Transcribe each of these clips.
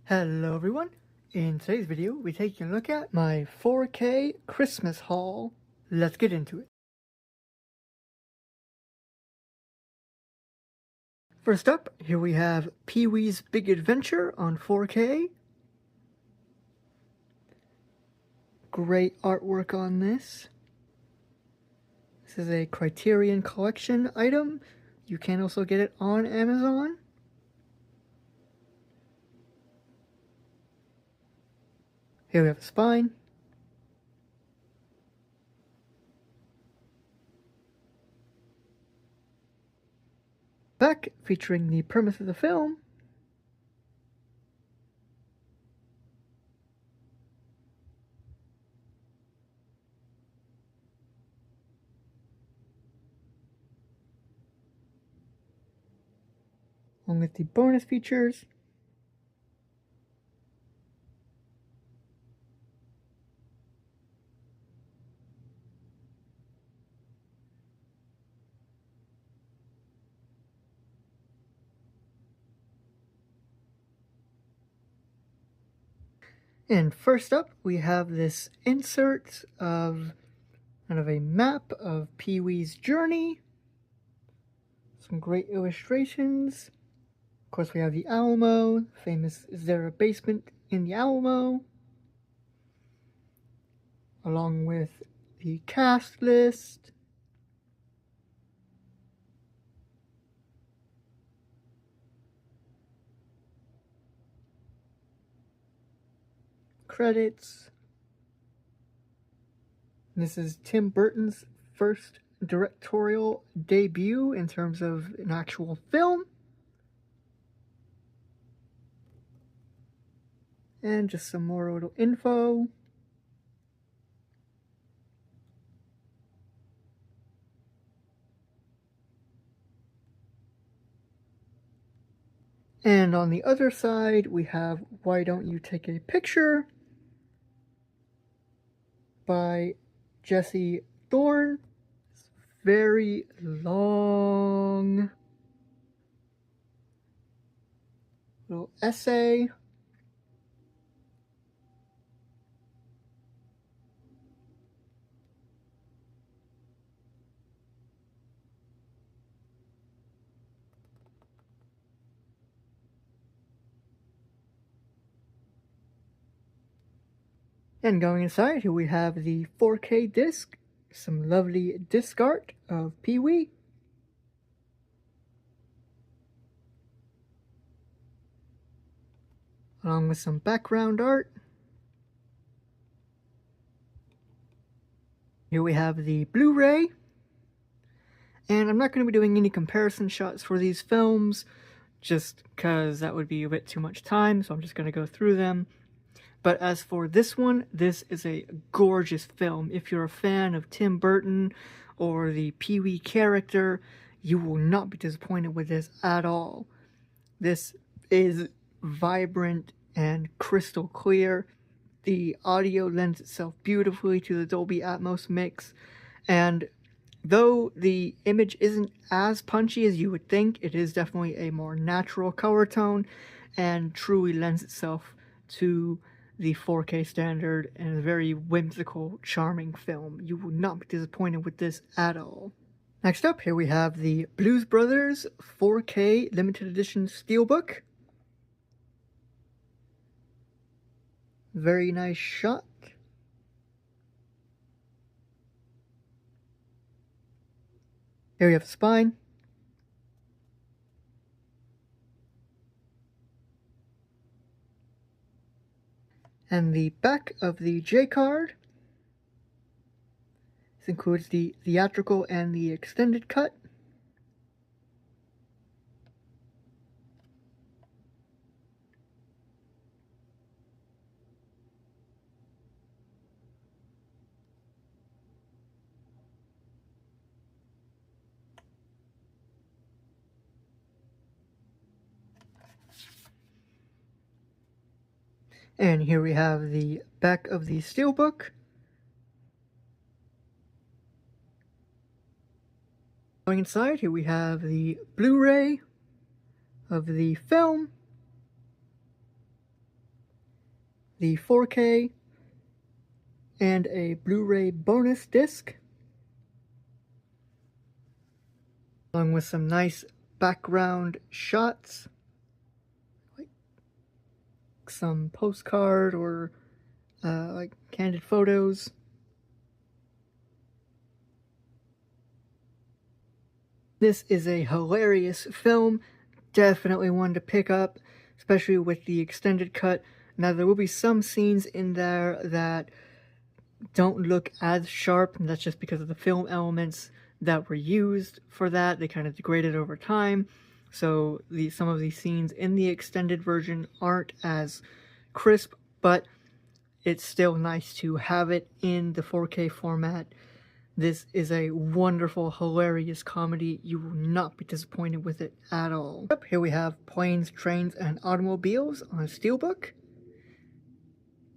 Hello everyone! In today's video, we're taking a look at my 4K Christmas haul. Let's get into it. First up, here we have Pee-wee's Big Adventure on 4K. Great artwork on this. This is a Criterion Collection item. You can also get it on Amazon. Here we have the spine. Back, featuring the premise of the film. Along with the bonus features. And first up, we have this insert of kind of a map of Pee-wee's journey. Some great illustrations. Of course, we have the Alamo. Famous, is there a basement in the Alamo? Along with the cast list. Credits. This is Tim Burton's first directorial debut in terms of an actual film. And just some more little info. And on the other side, we have Why Don't You Take a Picture by Jesse Thorn. It's very long little essay. And going inside, here we have the 4K disc, some lovely disc art of Pee-wee. Along with some background art. Here we have the Blu-ray. And I'm not going to be doing any comparison shots for these films, just because that would be a bit too much time, so I'm just going to go through them. But as for this one, this is a gorgeous film. If you're a fan of Tim Burton or the Pee-wee character, you will not be disappointed with this at all. This is vibrant and crystal clear. The audio lends itself beautifully to the Dolby Atmos mix, and though the image isn't as punchy as you would think, it is definitely a more natural color tone and truly lends itself to the 4K standard and a very whimsical, charming film. You will not be disappointed with this at all. Next up, here we have the Blues Brothers 4K limited edition steelbook. Very nice shot. Here we have the spine. And the back of the J card. This includes the theatrical and the extended cut. And here we have the back of the steelbook. Going inside, here we have the Blu-ray of the film. the 4K, and a Blu-ray bonus disc, along with some nice background shots, like some postcard or like candid photos. This is a hilarious film, definitely one to pick up, especially with the extended cut. Now, there will be some scenes in there that don't look as sharp, and that's just because of the film elements that were used for that. They kind of degraded over time, so some of these scenes in the extended version aren't as crisp, but it's still nice to have it in the 4K format. This is a wonderful, hilarious comedy. You will not be disappointed with it at all. Up here we have Planes, Trains, and Automobiles on Steelbook.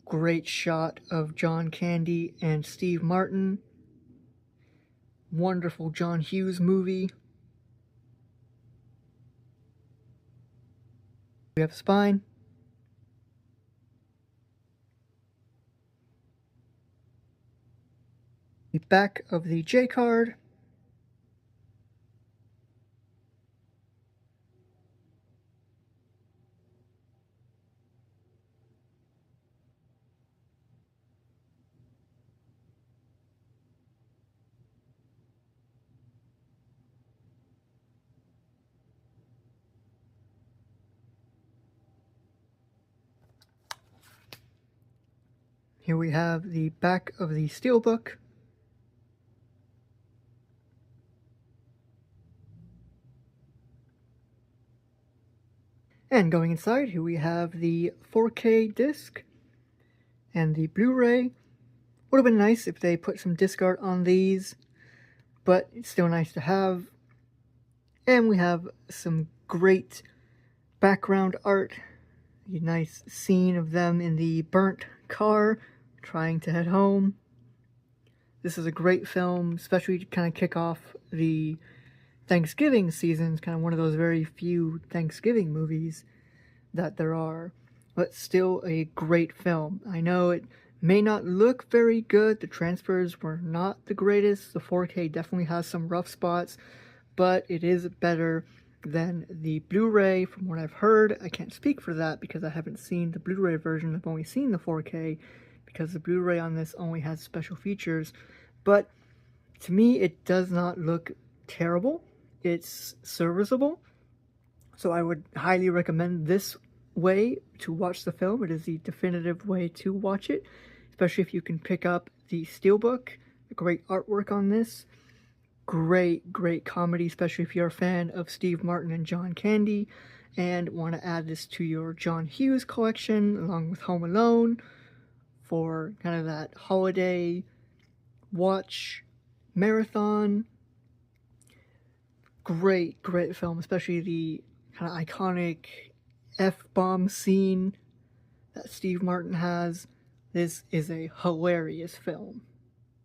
Great shot of John Candy and Steve Martin. Wonderful John Hughes movie. We have Spine. The back of the J card. Here we have the back of the Steelbook. And going inside, here we have the 4K disc and the Blu-ray. Would have been nice if they put some disc art on these, but it's still nice to have. And we have some great background art. A nice scene of them in the burnt car trying to head home. This is a great film, especially to kind of kick off the Thanksgiving season. It's kind of one of those very few Thanksgiving movies that there are, but still a great film. I know it may not look very good. The transfers were not the greatest. The 4K definitely has some rough spots, but it is better than the Blu-ray from what I've heard. I can't speak for that because I haven't seen the Blu-ray version. I've only seen the 4K because the Blu-ray on this only has special features. But to me, it does not look terrible. It's serviceable. So I would highly recommend this way to watch the film. It is the definitive way to watch it, especially if you can pick up the Steelbook. Great artwork on this. Great comedy, especially if you're a fan of Steve Martin and John Candy and want to add this to your John Hughes collection along with Home Alone for kind of that holiday watch marathon. Great film, especially the kind of iconic F-bomb scene that Steve Martin has. This is a hilarious film.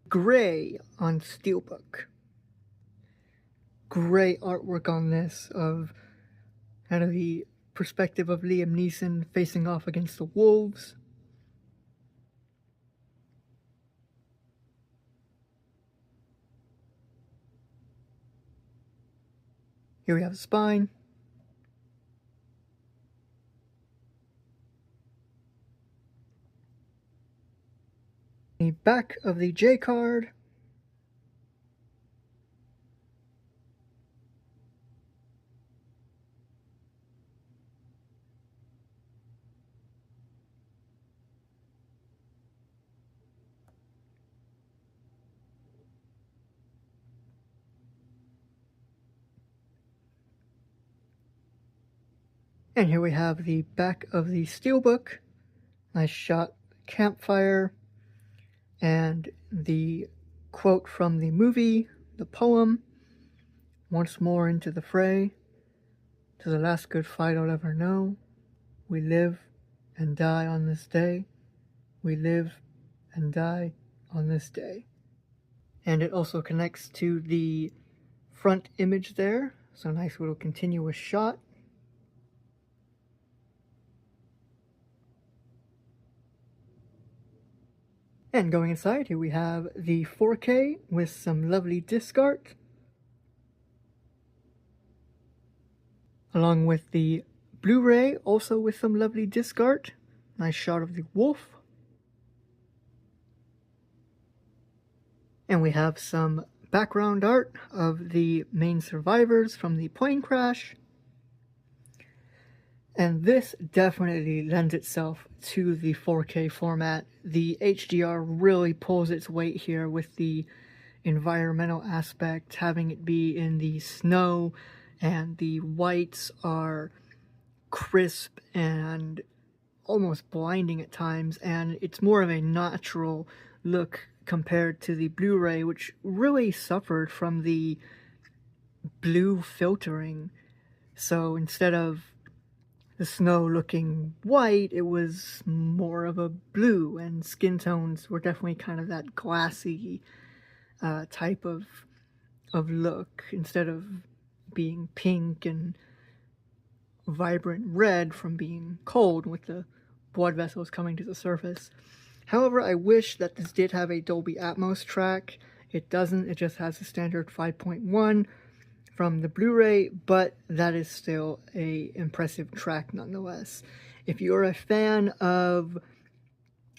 Gray on Steelbook. Great artwork on this of kind of the perspective of Liam Neeson facing off against the wolves. Here we have Spine. The back of the J card. And here we have the back of the Steelbook. Nice shot, campfire, and the quote from the movie, the poem, "Once more into the fray, to the last good fight I'll ever know. We live and die on this day. We live and die on this day." And it also connects to the front image there, so nice little continuous shot. And going inside, here we have the 4K with some lovely disc art, along with the Blu-ray, also with some lovely disc art. Nice shot of the wolf. And we have some background art of the main survivors from the plane crash. And this definitely lends itself to the 4K format. The HDR really pulls its weight here with the environmental aspect, having it be in the snow, and the whites are crisp and almost blinding at times, and it's more of a natural look compared to the Blu-ray, which really suffered from the blue filtering. So instead of the snow looking white, it was more of a blue, and skin tones were definitely kind of that glassy type of look, instead of being pink and vibrant red from being cold with the blood vessels coming to the surface. However, I wish that this did have a Dolby Atmos track. It doesn't, it just has a standard 5.1 from the Blu-ray, but that is still a impressive track nonetheless. If you're a fan of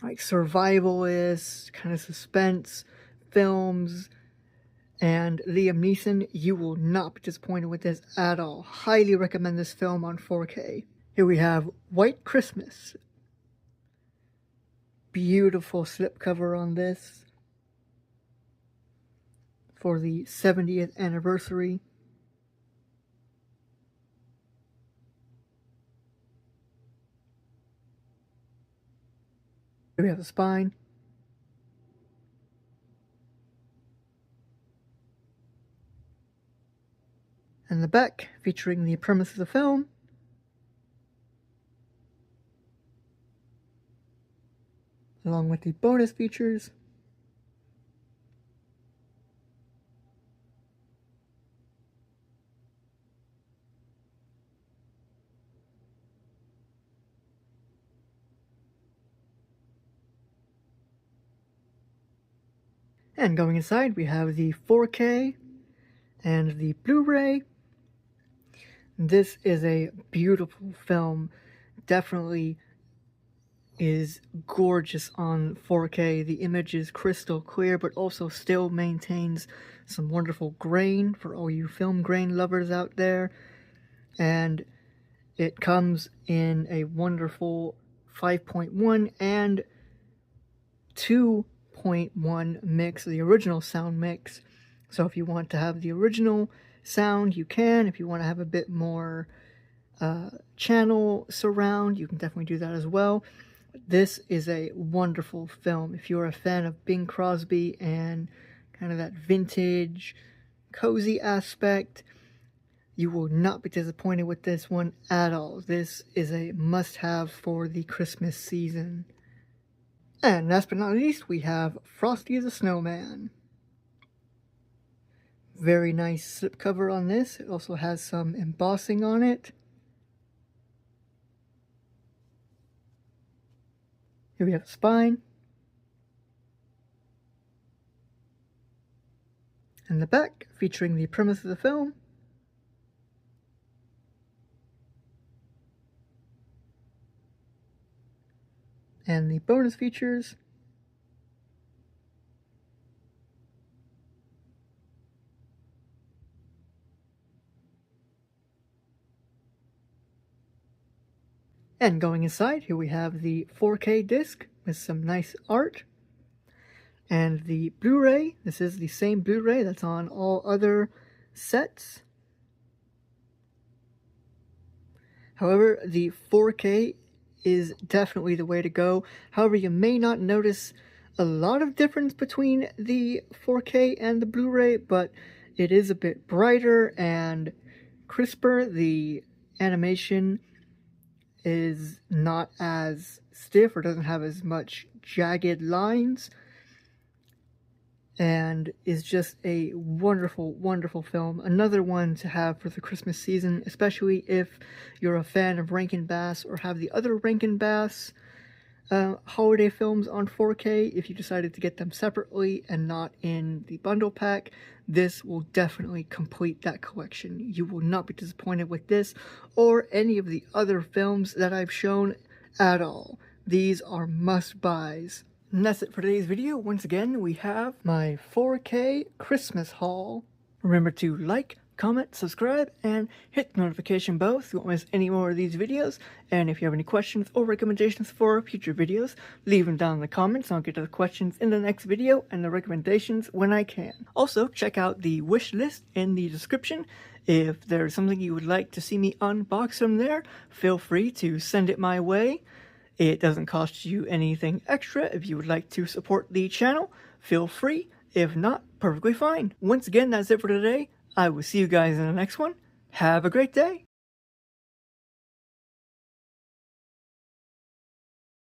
like survivalist, kind of suspense films, and Liam Neeson, you will not be disappointed with this at all. Highly recommend this film on 4K. Here we have White Christmas. Beautiful slipcover on this for the 70th anniversary. Here we have the spine. And the back, featuring the premise of the film. Along with the bonus features. And going inside, we have the 4K and the Blu-ray. This is a beautiful film. Definitely is gorgeous on 4K. The image is crystal clear, but also still maintains some wonderful grain for all you film grain lovers out there. And it comes in a wonderful 5.1 and 2.1 mix, the original sound mix. So if you want to have the original sound, you can. If you want to have a bit more channel surround, you can definitely do that as well. This is a wonderful film. If you're a fan of Bing Crosby and kind of that vintage, cozy aspect, you will not be disappointed with this one at all. This is a must-have for the Christmas season. And last but not least, we have Frosty the Snowman. Very nice slipcover on this. It also has some embossing on it. Here we have the spine. And the back, featuring the premise of the film. And the bonus features. And going inside, here we have the 4K disc with some nice art. And the Blu-ray, this is the same Blu-ray that's on all other sets. However, the 4K is definitely the way to go. However, you may not notice a lot of difference between the 4K and the Blu-ray, but it is a bit brighter and crisper. The animation is not as stiff or doesn't have as much jagged lines, and is just a wonderful, wonderful film. Another one to have for the Christmas season, especially if you're a fan of Rankin Bass or have the other Rankin Bass holiday films on 4K if you decided to get them separately and not in the bundle pack. This will definitely complete that collection. You will not be disappointed with this or any of the other films that I've shown at all. These are must-buys. And that's it for today's video. Once again, we have my 4K Christmas haul. Remember to like, comment, subscribe, and hit the notification bell so you won't miss any more of these videos. And if you have any questions or recommendations for future videos, leave them down in the comments. I'll get to the questions in the next video and the recommendations when I can. Also, check out the wish list in the description. If there's something you would like to see me unbox from there, feel free to send it my way. It doesn't cost you anything extra. If you would like to support the channel, feel free. If not, perfectly fine. Once again, that's it for today. I will see you guys in the next one. Have a great day.